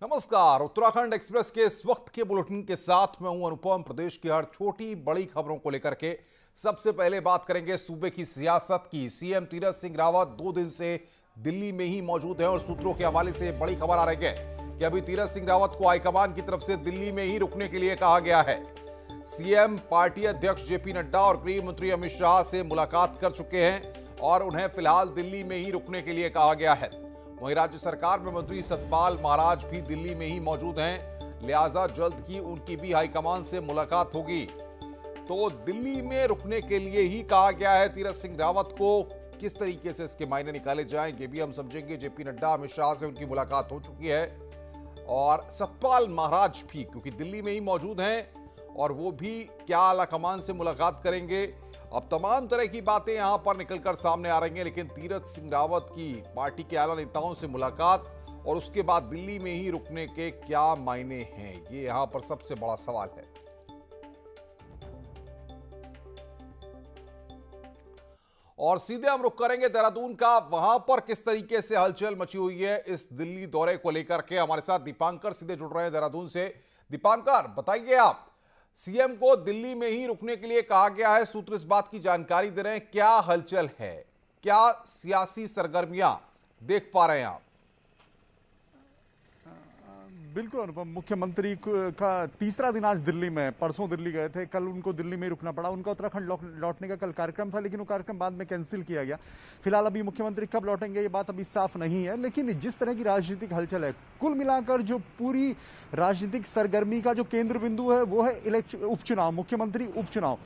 नमस्कार। उत्तराखंड एक्सप्रेस के इस वक्त के बुलेटिन के साथ मैं हूं अनुपम। प्रदेश की हर छोटी बड़ी खबरों को लेकर के सबसे पहले बात करेंगे सूबे की सियासत की। सीएम तीरथ सिंह रावत 2 दिन से दिल्ली में ही मौजूद हैं और सूत्रों के हवाले से बड़ी खबर आ रही है कि अभी तीरथ सिंह रावत को हाईकमान की तरफ से दिल्ली में ही रुकने के लिए कहा गया है। सीएम पार्टी अध्यक्ष जेपी नड्डा और गृह मंत्री अमित शाह से मुलाकात कर चुके हैं और उन्हें फिलहाल दिल्ली में ही रुकने के लिए कहा गया है। वहीं राज्य सरकार में मंत्री सतपाल महाराज भी दिल्ली में ही मौजूद हैं, लिहाजा जल्द ही उनकी भी हाईकमान से मुलाकात होगी। तो दिल्ली में रुकने के लिए ही कहा गया है तीरथ सिंह रावत को। किस तरीके से इसके मायने निकाले जाएं ये भी हम समझेंगे। जेपी नड्डा अमित शाह से उनकी मुलाकात हो चुकी है और सतपाल महाराज भी क्योंकि दिल्ली में ही मौजूद हैं और वो भी क्या आलाकमान से मुलाकात करेंगे। अब तमाम तरह की बातें यहां पर निकलकर सामने आ रही हैं, लेकिन तीरथ सिंह रावत की पार्टी के आला नेताओं से मुलाकात और उसके बाद दिल्ली में ही रुकने के क्या मायने हैं, ये यहां पर सबसे बड़ा सवाल है। और सीधे हम रुक करेंगे देहरादून का। वहां पर किस तरीके से हलचल मची हुई है इस दिल्ली दौरे को लेकर के। हमारे साथ दीपांकर सीधे जुड़ रहे हैं देहरादून से। दीपांकर, बताइए आप, सीएम को दिल्ली में ही रुकने के लिए कहा गया है, सूत्र इस बात की जानकारी दे रहे हैं, क्या हलचल है, क्या सियासी सरगर्मियां देख पा रहे हैं आप? बिल्कुल अनुपम, मुख्यमंत्री का तीसरा दिन आज दिल्ली में, परसों दिल्ली गए थे, कल उनको दिल्ली में ही रुकना पड़ा। उनका उत्तराखंड लौटने का कल कार्यक्रम था, लेकिन वो कार्यक्रम बाद में कैंसिल किया गया। फिलहाल अभी मुख्यमंत्री कब लौटेंगे ये बात अभी साफ नहीं है, लेकिन जिस तरह की राजनीतिक हलचल है, कुल मिलाकर जो पूरी राजनीतिक सरगर्मी का जो केंद्र बिंदु है वो है उपचुनाव, मुख्यमंत्री उपचुनाव।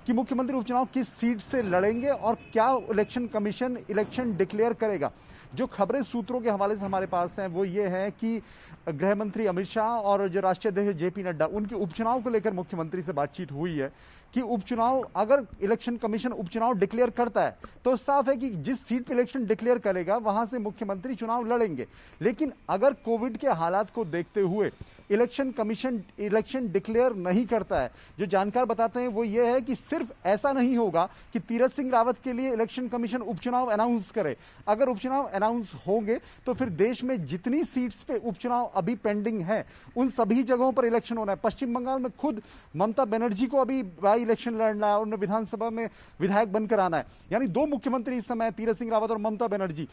कि मुख्यमंत्री उपचुनाव किस सीट से लड़ेंगे और क्या इलेक्शन कमीशन इलेक्शन डिक्लेयर करेगा। जो खबरें सूत्रों के हवाले से हमारे पास हैं वो ये है कि गृह मंत्री अमित शाह और जो राष्ट्रीय अध्यक्ष जेपी नड्डा, उनकी उपचुनाव को लेकर मुख्यमंत्री से बातचीत हुई है कि उपचुनाव, अगर इलेक्शन कमीशन उपचुनाव डिक्लेयर करता है तो साफ है कि जिस सीट पर इलेक्शन डिक्लेयर करेगा वहां से मुख्यमंत्री चुनाव लड़ेंगे। लेकिन अगर कोविड के हालात को देखते हुए इलेक्शन कमीशन इलेक्शन डिक्लेयर नहीं करता है, जो जानकार बताते हैं वो ये है कि सिर्फ ऐसा नहीं होगा कि तीरथ सिंह रावत के लिए इलेक्शन कमीशन उपचुनाव अनाउंस करे। अगर उपचुनाव अनाउंस होंगे तो फिर देश में जितनी सीट्स पे उपचुनाव अभी पेंडिंग है उन सभी जगहों पर इलेक्शन होना है। पश्चिम बंगाल में खुद ममता बनर्जी को अभी बाई इलेक्शन लड़ना है, उन्हें विधानसभा में विधायक बनकर आना है, यानी 2 मुख्यमंत्री इस समय, तीरथ सिंह रावत और ममता बनर्जी।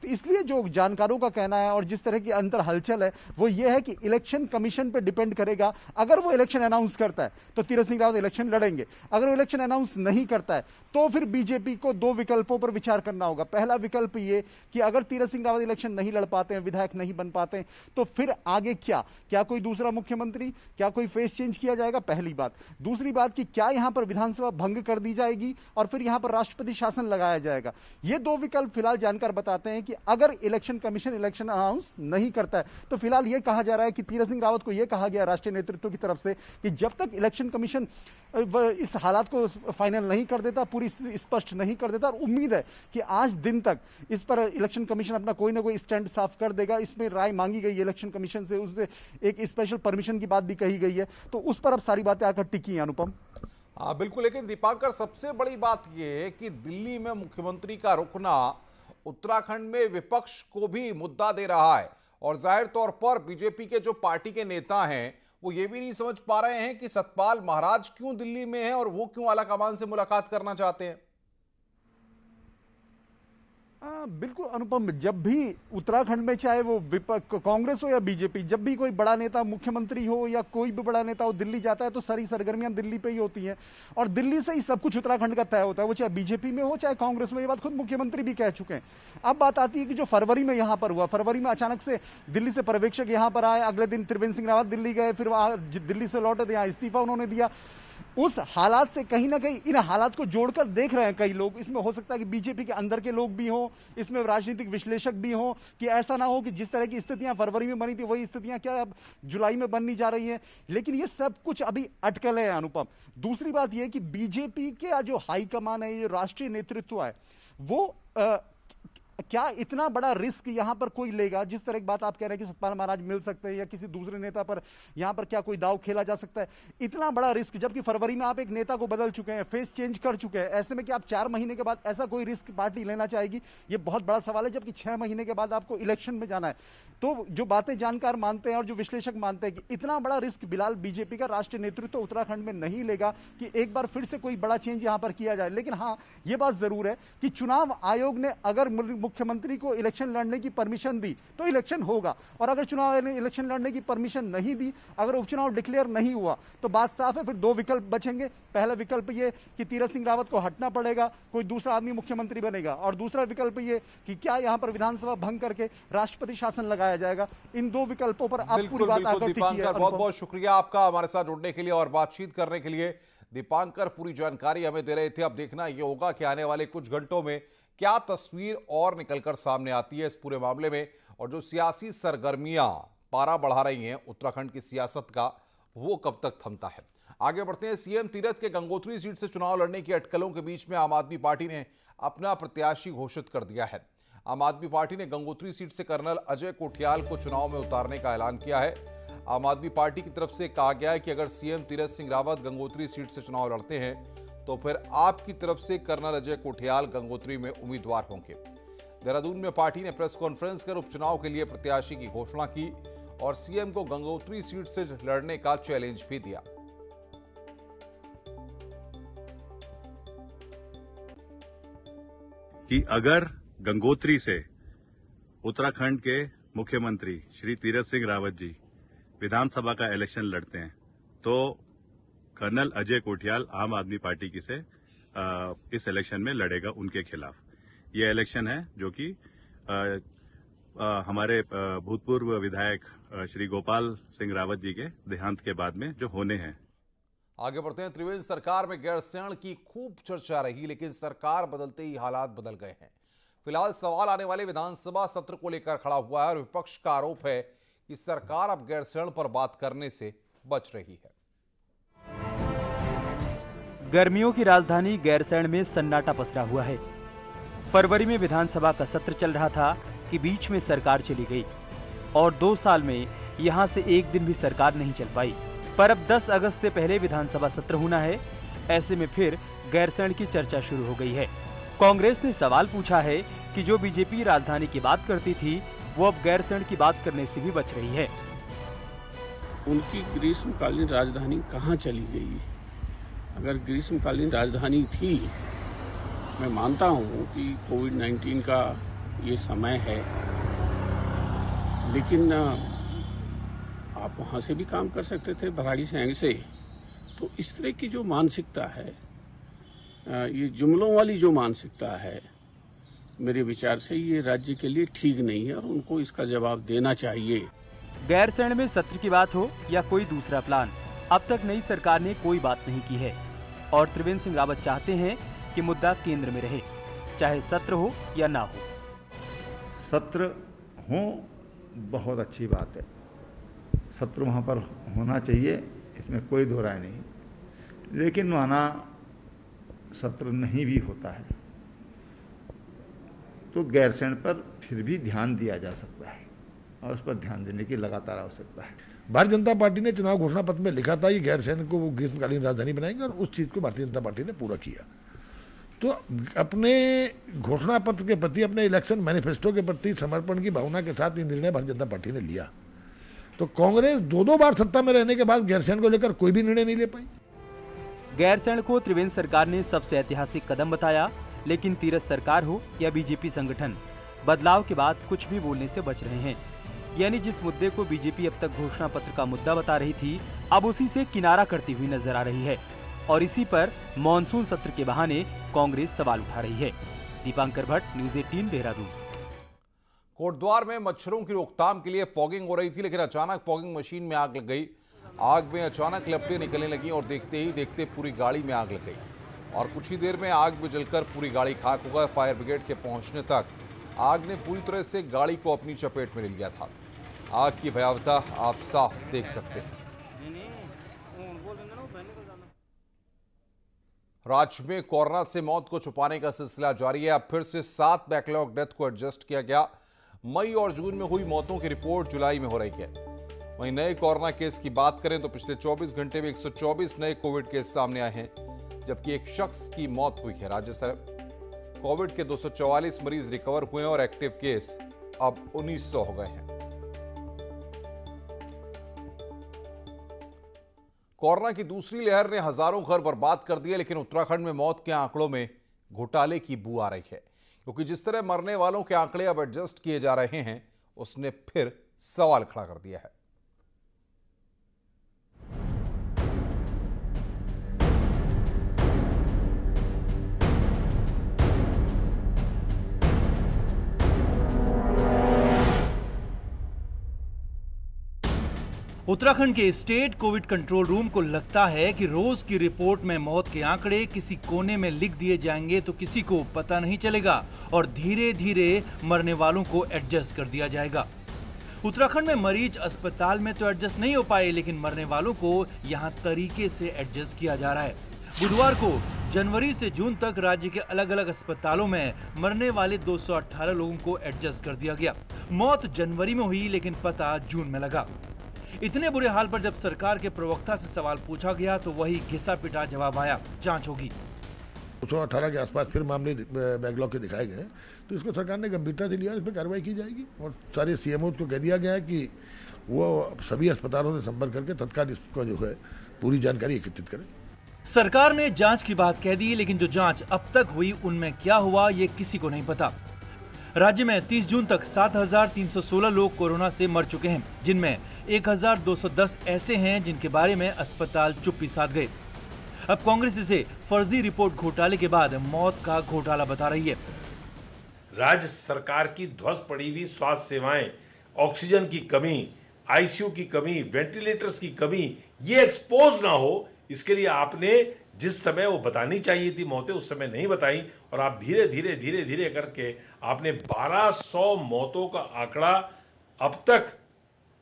इसलिए जो जानकारों का कहना है और जिस तरह की अंतर हलचल है वो ये है कि इलेक्शन कमीशन पे डिपेंड करेगा। अगर वो इलेक्शन अनाउंस करता है तो तीरथ सिंह रावत इलेक्शन लड़ेंगे, अगर वो इलेक्शन अनाउंस नहीं करता है तो फिर बीजेपी को 2 विकल्पों पर विचार करना होगा। पहला विकल्प ये कि अगर तीरथ सिंह रावत इलेक्शन नहीं लड़ पाते हैं, विधायक नहीं बन पाते हैं, तो फिर आगे क्या कोई दूसरा मुख्यमंत्री, क्या कोई फेस चेंज किया जाएगा, पहली बात। दूसरी बात कि क्या यहां पर विधानसभा भंग कर दी जाएगी और फिर यहां पर राष्ट्रपति शासन लगाया जाएगा। ये 2 विकल्प फिलहाल जानकार बताते हैं कि अगर इलेक्शन कमीशन इलेक्शन अनाउंस नहीं करता है तो फिलहाल यह कहा जा रहा है कि तीरथ सिंह रावत को यह कहा गया राष्ट्रीय नेतृत्व की तरफ से कि जब तक इलेक्शन कमीशन इस हालात को फाइनल नहीं कर देता, पूरी स्थिति स्पष्ट नहीं कर देता, और उम्मीद है कि आज दिन तक इस पर इलेक्शन कमीशन अपना कोई ना कोई स्टैंड साफ कर देगा। इसमें राय मांगी गई है इलेक्शन कमीशन से, उससे एक स्पेशल परमिशन की बात भी कही गई है, तो उस पर अब सारी बातें आकर टिकी हैं अनुपम। हाँ बिल्कुल, लेकिन दीपांकर, सबसे बड़ी बात यह है कि दिल्ली में मुख्यमंत्री का रुकना उत्तराखंड में विपक्ष को भी मुद्दा दे रहा है और जाहिर तौर पर बीजेपी के जो पार्टी के नेता हैं वो ये भी नहीं समझ पा रहे हैं कि सतपाल महाराज क्यों दिल्ली में हैं और वो क्यों आलाकमान से मुलाकात करना चाहते हैं। बिल्कुल अनुपम, जब भी उत्तराखंड में चाहे वो कांग्रेस हो या बीजेपी, जब भी कोई बड़ा नेता मुख्यमंत्री हो या कोई भी बड़ा नेता हो दिल्ली जाता है तो सारी सरगर्मियां दिल्ली पे ही होती हैं और दिल्ली से ही सब कुछ उत्तराखंड का तय होता है, वो चाहे बीजेपी में हो चाहे कांग्रेस में। ये बात खुद मुख्यमंत्री भी कह चुके हैं। अब बात आती है कि जो फरवरी में यहां पर हुआ, फरवरी में अचानक से दिल्ली से पर्यवेक्षक यहां पर आए, अगले दिन त्रिवेंद्र सिंह रावत दिल्ली गए, फिर दिल्ली से लौटे तो यहां इस्तीफा उन्होंने दिया। उस हालात से कहीं ना कहीं इन हालात को जोड़कर देख रहे हैं कई लोग। इसमें हो सकता है कि बीजेपी के अंदर के लोग भी हों, इसमें राजनीतिक विश्लेषक भी हों, कि ऐसा ना हो कि जिस तरह की स्थितियां फरवरी में बनी थी वही स्थितियां क्या अब जुलाई में बननी जा रही हैं। लेकिन ये सब कुछ अभी अटकलें हैं अनुपम। दूसरी बात यह कि बीजेपी के जो हाईकमान है, ये राष्ट्रीय नेतृत्व है, वो क्या इतना बड़ा रिस्क यहां पर कोई लेगा? जिस तरह की बात आप कह रहे हैं कि सतपाल महाराज मिल सकते हैं या किसी दूसरे नेता पर यहां पर क्या कोई दाव खेला जा सकता है? इतना बड़ा रिस्क, जबकि फरवरी में आप एक नेता को बदल चुके हैं, फेस चेंज कर चुके हैं, ऐसे में कि आप 4 महीने के बाद ऐसा कोई रिस्क पार्टी लेना चाहेगी? ये बहुत बड़ा सवाल है, जबकि 6 महीने के बाद आपको इलेक्शन में जाना है। तो जो बातें जानकार मानते हैं और जो विश्लेषक मानते हैं कि इतना बड़ा रिस्क बिलाल बीजेपी का राष्ट्रीय नेतृत्व उत्तराखंड में नहीं लेगा कि एक बार फिर से कोई बड़ा चेंज यहां पर किया जाए। लेकिन हाँ, यह बात जरूर है कि चुनाव आयोग ने अगर मुख्यमंत्री को इलेक्शन लड़ने की परमिशन दी तो इलेक्शन होगा, और अगर चुनाव आयोग ने इलेक्शन लड़ने की परमिशन नहीं दी, अगर उपचुनाव डिक्लेयर नहीं हुआ, तो बात साफ है, फिर 2 विकल्प बचेंगे। पहला विकल्प ये कि तीरथ सिंह रावत को हटना पड़ेगा, कोई दूसरा आदमी मुख्यमंत्री बनेगा, और दूसरा विकल्प ये कि क्या यहां पर विधानसभा भंग करके राष्ट्रपति शासन लगाया जाएगा। इन 2 विकल्पों पर आप पूरी बात आकर दीपांकर, बहुत बहुत शुक्रिया आपका हमारे साथ जुड़ने के लिए और बातचीत करने के लिए। दीपांकर पूरी जानकारी हमें दे रहे थे। अब देखना ये होगा कि आने वाले कुछ घंटों में क्या तस्वीर और निकलकर सामने आती है इस पूरे मामले में, और जो सियासी सरगर्मियां पारा बढ़ा रही हैं उत्तराखंड की सियासत का, वो कब तक थमता है। आगे बढ़ते हैं। सीएम तीरथ के गंगोत्री सीट से चुनाव लड़ने की अटकलों के बीच में आम आदमी पार्टी ने अपना प्रत्याशी घोषित कर दिया है। आम आदमी पार्टी ने गंगोत्री सीट से कर्नल अजय कोठियाल को चुनाव में उतारने का ऐलान किया है। आम आदमी पार्टी की तरफ से कहा गया है कि अगर सीएम तीरथ सिंह रावत गंगोत्री सीट से चुनाव लड़ते हैं तो फिर आपकी तरफ से कर्नल अजय कोठियाल गंगोत्री में उम्मीदवार होंगे। देहरादून में पार्टी ने प्रेस कॉन्फ्रेंस कर उपचुनाव के लिए प्रत्याशी की घोषणा की और सीएम को गंगोत्री सीट से लड़ने का चैलेंज भी दिया। कि अगर गंगोत्री से उत्तराखंड के मुख्यमंत्री श्री तीरथ सिंह रावत जी विधानसभा का इलेक्शन लड़ते हैं तो कर्नल अजय कोठियाल आम आदमी पार्टी की से इस इलेक्शन में लड़ेगा उनके खिलाफ। ये इलेक्शन है जो कि हमारे भूतपूर्व विधायक श्री गोपाल सिंह रावत जी के देहांत के बाद में जो होने हैं। आगे बढ़ते हैं। त्रिवेंद्र सरकार में गैरसैंण की खूब चर्चा रही, लेकिन सरकार बदलते ही हालात बदल गए हैं। फिलहाल सवाल आने वाले विधानसभा सत्र को लेकर खड़ा हुआ है और विपक्ष का आरोप है कि सरकार अब गैरसैंण पर बात करने से बच रही है। गर्मियों की राजधानी गैरसैंण में सन्नाटा पसरा हुआ है। फरवरी में विधानसभा का सत्र चल रहा था कि बीच में सरकार चली गई और 2 साल में यहां से एक दिन भी सरकार नहीं चल पाई। पर अब 10 अगस्त से पहले विधानसभा सत्र होना है। ऐसे में फिर गैरसैंण की चर्चा शुरू हो गई है। कांग्रेस ने सवाल पूछा है कि जो बीजेपी राजधानी की बात करती थी वो अब गैरसैंण की बात करने से भी बच रही है। उनकी ग्रीष्मकालीन राजधानी कहाँ चली गई? अगर ग्रीष्मकालीन राजधानी थी, मैं मानता हूँ कि कोविड-19 का ये समय है, लेकिन आप वहाँ से भी काम कर सकते थे, भराड़ीसैंण से। तो इस तरह की जो मानसिकता है, ये जुमलों वाली जो मानसिकता है, मेरे विचार से ये राज्य के लिए ठीक नहीं है और उनको इसका जवाब देना चाहिए। गैरसैंण में सत्र की बात हो या कोई दूसरा प्लान, अब तक नई सरकार ने कोई बात नहीं की है और त्रिवेंद्र सिंह रावत चाहते हैं कि मुद्दा केंद्र में रहे, चाहे सत्र हो या ना हो। सत्र हो बहुत अच्छी बात है, सत्र वहाँ पर होना चाहिए, इसमें कोई दो राय नहीं। लेकिन माना सत्र नहीं भी होता है तो गैरसैंण पर फिर भी ध्यान दिया जा सकता है और उस पर ध्यान देने की लगातार आवश्यकता है। भारतीय जनता पार्टी ने चुनाव घोषणा पत्र में लिखा था कि गैरसैंण को वो ग्रीष्मकालीन राजधानी बनाएंगे और उस चीज को भारतीय जनता पार्टी ने पूरा किया। तो अपने घोषणा पत्र के प्रति, अपने इलेक्शन मैनिफेस्टो के प्रति समर्पण की भावना के साथ ये निर्णय भारतीय जनता पार्टी ने लिया। तो कांग्रेस 2 बार सत्ता में रहने के बाद गैरसैंण को लेकर कोई भी निर्णय नहीं ले पाई। गैरसैंण को त्रिवेंद्र सरकार ने सबसे ऐतिहासिक कदम बताया, लेकिन तीरथ सरकार हो या बीजेपी संगठन, बदलाव के बाद कुछ भी बोलने से बच रहे हैं। यानी जिस मुद्दे को बीजेपी अब तक घोषणा पत्र का मुद्दा बता रही थी, अब उसी से किनारा करती हुई नजर आ रही है और इसी पर मॉनसून सत्र के बहाने कांग्रेस सवाल उठा रही है। दीपांकर भट्ट, न्यूज़ 18, देहरादून। कोटद्वार में मच्छरों की रोकथाम के लिए फॉगिंग हो रही थी, लेकिन अचानक फॉगिंग मशीन में आग लग गई। आग में अचानक लपटें निकलने लगी और देखते ही देखते पूरी गाड़ी में आग लग गई और कुछ ही देर में आग में जलकर पूरी गाड़ी खाक हो गई। फायर ब्रिगेड के पहुंचने तक आग ने पूरी तरह से गाड़ी को अपनी चपेट में ले लिया था। आग की भयावहता आप साफ देख सकते हैं। राज्य में कोरोना से मौत को छुपाने का सिलसिला जारी है। अब फिर से 7 बैकलॉग डेथ को एडजस्ट किया गया। मई और जून में हुई मौतों की रिपोर्ट जुलाई में हो रही है। वहीं नए कोरोना केस की बात करें तो पिछले 24 घंटे में 124 नए कोविड केस सामने आए हैं, जबकि एक शख्स की मौत हुई है। राज्य सरकार कोविड के 244 मरीज रिकवर हुए हैं और एक्टिव केस अब 1900 हो गए हैं। कोरोना की दूसरी लहर ने हजारों घर बर्बाद कर दिए, लेकिन उत्तराखंड में मौत के आंकड़ों में घोटाले की बू आ रही है, क्योंकि जिस तरह मरने वालों के आंकड़े अब एडजस्ट किए जा रहे हैं, उसने फिर सवाल खड़ा कर दिया है। उत्तराखंड के स्टेट कोविड कंट्रोल रूम को लगता है कि रोज की रिपोर्ट में मौत के आंकड़े किसी कोने में लिख दिए जाएंगे तो किसी को पता नहीं चलेगा और धीरे धीरे मरने वालों को एडजस्ट कर दिया जाएगा। उत्तराखंड में मरीज अस्पताल में तो एडजस्ट नहीं हो पाए, लेकिन मरने वालों को यहां तरीके से एडजस्ट किया जा रहा है। बुधवार को जनवरी से जून तक राज्य के अलग अलग अस्पतालों में मरने वाले 218 लोगों को एडजस्ट कर दिया गया। मौत जनवरी में हुई, लेकिन पता जून में लगा। इतने बुरे हाल पर जब सरकार के प्रवक्ता से सवाल पूछा गया तो वही घिसा पिटा जवाब आया, जांच होगी। 218 के आसपास फिर मामले बैकलॉग के दिखाए गए, तो इसको सरकार ने गंभीरता से लिया, इस पर कार्रवाई की जाएगी और सारे सीएमओ को कह दिया गया है कि वो सभी अस्पतालों से संपर्क करके तत्काल इसको जो है पूरी जानकारी एकत्रित करें। सरकार ने जांच की बात कह दी, लेकिन जो जांच अब तक हुई उनमें क्या हुआ ये किसी को नहीं पता। राज्य में 30 जून तक 7,316 लोग कोरोना से मर चुके हैं, जिनमें 1,210 ऐसे हैं जिनके बारे में अस्पताल चुप्पी साध गए। अब कांग्रेस इसे फर्जी रिपोर्ट घोटाले के बाद मौत का घोटाला बता रही है। राज्य सरकार की ध्वस्त पड़ी हुई स्वास्थ्य सेवाएं, ऑक्सीजन की कमी, आईसीयू की कमी, वेंटिलेटर्स की कमी, ये एक्सपोज ना हो, इसके लिए आपने जिस समय वो बतानी चाहिए थी मौतें, उस समय नहीं बताई और आप धीरे धीरे करके आपने 1200 मौतों का आंकड़ा अब तक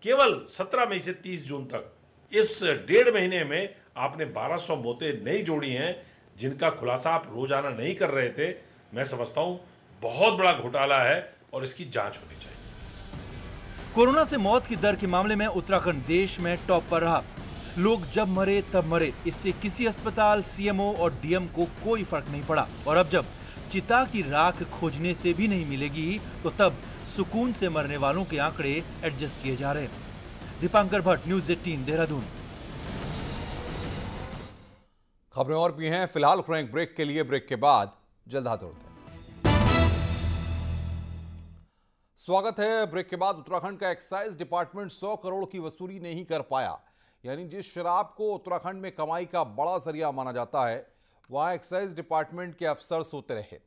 केवल 17 मई से 30 जून तक इस 1.5 महीने में आपने 1200 मौतें नहीं जोड़ी हैं, जिनका खुलासा आप रोजाना नहीं कर रहे थे। मैं समझता हूं बहुत बड़ा घोटाला है और इसकी जांच होनी चाहिए। कोरोना से मौत की दर के मामले में उत्तराखंड देश में टॉप पर रहा। लोग जब मरे तब मरे, इससे किसी अस्पताल, सीएमओ और डीएम को कोई फर्क नहीं पड़ा। और अब जब चिता की राख खोजने से भी नहीं मिलेगी तो तब सुकून से मरने वालों के आंकड़े एडजस्ट किए जा रहे हैं। दीपांकर भट्ट, न्यूज़ 18, देहरादून। खबरें और भी हैं, फिलहाल एक ब्रेक के लिए, ब्रेक के बाद जल्द हाजिर होते हैं। स्वागत है। ब्रेक के बाद उत्तराखंड का एक्साइज डिपार्टमेंट 100 करोड़ की वसूली नहीं कर पाया। यानी जिस शराब को उत्तराखंड में कमाई का बड़ा जरिया माना जाता है, वहां एक्साइज डिपार्टमेंट के अफसर सोते रहे।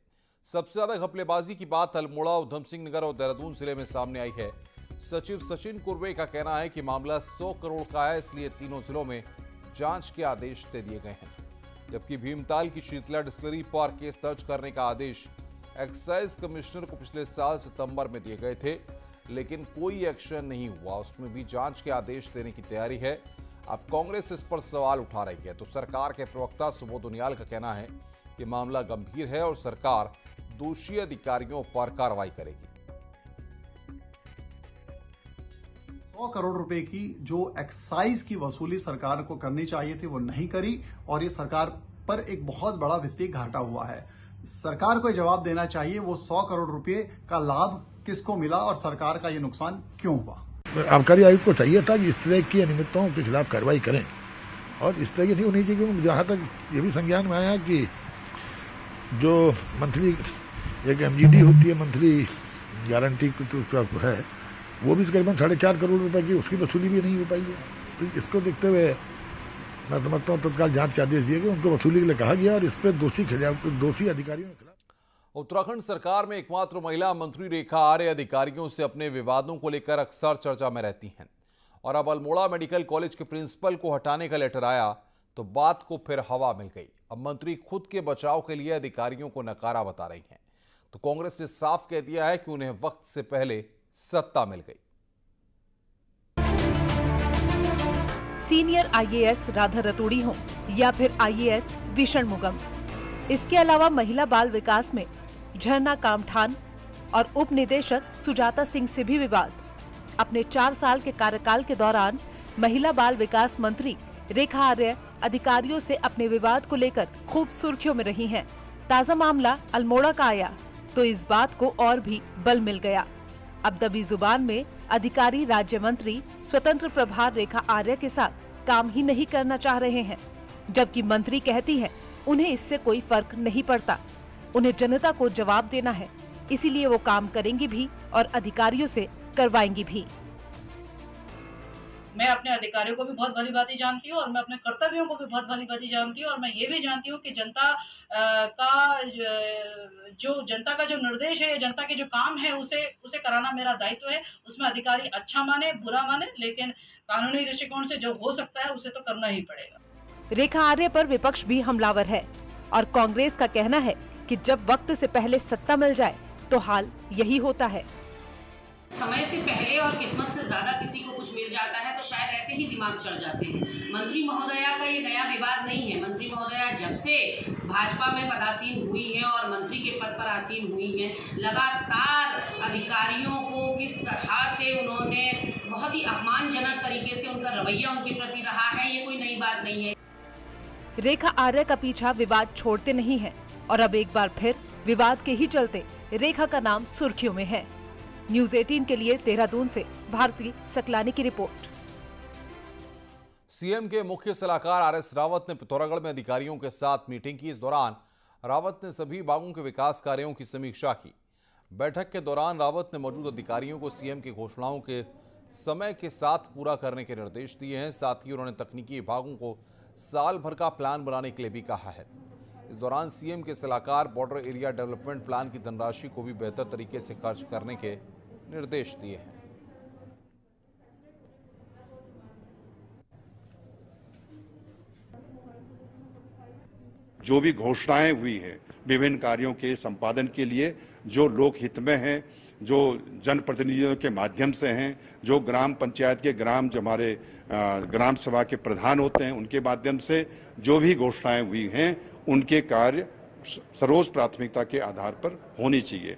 सबसे ज्यादा घपलेबाजी की बात अल्मोड़ा, उधम सिंह नगर और देहरादून जिले में सामने आई है। सचिव सचिन कुर्वे का कहना है कि मामला 100 करोड़ का है, इसलिए तीनों जिलों में जांच के आदेश दे दिए गए हैं। जबकि भीमताल की शीतला डिस्टिलरी पर केस दर्ज करने का आदेश एक्साइज कमिश्नर को पिछले साल सितंबर में दिए गए थे, लेकिन कोई एक्शन नहीं हुआ। उसमें भी जांच के आदेश देने की तैयारी है। अब कांग्रेस इस पर सवाल उठा रही है, तो सरकार के प्रवक्ता सुबोध उनियाल का कहना है कि मामला गंभीर है और सरकार दोषी अधिकारियों पर कार्रवाई करेगी। 100 करोड़ रुपए की जो एक्साइज की वसूली सरकार को करनी चाहिए थी वो नहीं करी और ये सरकार पर एक बहुत बड़ा वित्तीय घाटा हुआ है। सरकार को जवाब देना चाहिए वो 100 करोड़ रुपए का लाभ किसको मिला और सरकार का ये नुकसान क्यों हुआ। आबकारी आयुक्त को चाहिए था कि इस तरह की अनियमितताओं के खिलाफ कार्रवाई करें और इस तरह की नहीं होनी चाहिए। जहाँ तक ये भी संज्ञान में आया कि जो मंथली एक एमजीडी होती है, मंथली गारंटी तो है, वो भी तकरीबन 4.5 करोड़ रुपए की उसकी वसूली भी नहीं हो पाई है। तो इसको देखते हुए मैं समझता हूँ तत्काल जांच के आदेश दिए गए, उनको वसूली के लिए कहा गया और इस पर दोषी अधिकारियों के खिलाफ। उत्तराखंड सरकार में एकमात्र महिला मंत्री रेखा आर्य अधिकारियों से अपने विवादों को लेकर अक्सर चर्चा में रहती हैं और अब अल्मोड़ा मेडिकल कॉलेज के प्रिंसिपल को हटाने का लेटर आया तो बात को फिर हवा मिल गई। अब मंत्री खुद के बचाव के लिए अधिकारियों को नकारा बता रही हैं, तो कांग्रेस ने साफ कह दिया है कि उन्हें वक्त से पहले सत्ता मिल गई। सीनियर आईएएस राधा रतूड़ी हो या फिर आईएएस वी षणमुगम, इसके अलावा महिला बाल विकास में झरना कामठान और उप निदेशक सुजाता सिंह से भी विवाद। अपने 4 साल के कार्यकाल के दौरान महिला बाल विकास मंत्री रेखा आर्य अधिकारियों से अपने विवाद को लेकर खूब सुर्खियों में रही हैं। ताजा मामला अल्मोड़ा का आया तो इस बात को और भी बल मिल गया। अब दबी जुबान में अधिकारी राज्य मंत्री स्वतंत्र प्रभार रेखा आर्य के साथ काम ही नहीं करना चाह रहे हैं, जबकि मंत्री कहती है उन्हें इससे कोई फर्क नहीं पड़ता, उन्हें जनता को जवाब देना है, इसीलिए वो काम करेंगी भी और अधिकारियों से करवाएंगी भी। मैं अपने अधिकारियों को भी बहुत भली भांति जानती हूँ और मैं अपने कर्तव्यों को भी बहुत भली भांति जानती हूँ और मैं ये भी जानती हूँ कि जनता का जो निर्देश है, जनता के जो काम है उसे कराना मेरा दायित्व है। उसमें अधिकारी अच्छा माने बुरा माने, लेकिन कानूनी दृष्टिकोण से जो हो सकता है उसे तो करना ही पड़ेगा। रेखा आर्य पर विपक्ष भी हमलावर है और कांग्रेस का कहना है कि जब वक्त से पहले सत्ता मिल जाए तो हाल यही होता है। समय से पहले और किस्मत से ज्यादा किसी को कुछ मिल जाता है तो शायद ऐसे ही दिमाग चढ़ जाते हैं। मंत्री महोदया का ये नया विवाद नहीं है। मंत्री महोदया जब से भाजपा में पदासीन हुई हैं और मंत्री के पद पर आसीन हुई हैं, लगातार अधिकारियों को किस तरह से उन्होंने बहुत ही अपमानजनक तरीके से उनका रवैया उनके प्रति रहा है, ये कोई नई बात नहीं है। रेखा आर्य का पीछा विवाद छोड़ते नहीं है और अब एक बार फिर विवाद के ही चलते रेखा का नाम सुर्खियों में है। न्यूज़ 18 के लिए देहरादून से भारती सकलानी की रिपोर्ट। सीएम के मुख्य सलाहकार आरएस रावत ने पिथौरागढ़ में अधिकारियों के साथ मीटिंग की। इस दौरान रावत ने सभी बागों के विकास कार्यों की समीक्षा की। बैठक के दौरान रावत ने मौजूद अधिकारियों को सीएम की घोषणाओं के समय के साथ पूरा करने के निर्देश दिए हैं। साथ ही उन्होंने तकनीकी विभागों को साल भर का प्लान बनाने के लिए भी कहा है। इस दौरान सीएम के सलाहकार बॉर्डर एरिया डेवलपमेंट प्लान की धनराशि को भी बेहतर तरीके से खर्च करने के निर्देश दिए हैं। जो भी घोषणाएं हुई है विभिन्न कार्यों के संपादन के लिए, जो लोक हित में है, जो जनप्रतिनिधियों के माध्यम से हैं, जो ग्राम पंचायत के जो हमारे ग्राम सभा के प्रधान होते हैं उनके माध्यम से जो भी घोषणाएं हुई हैं, उनके कार्य सर्वोच्च प्राथमिकता के आधार पर होनी चाहिए।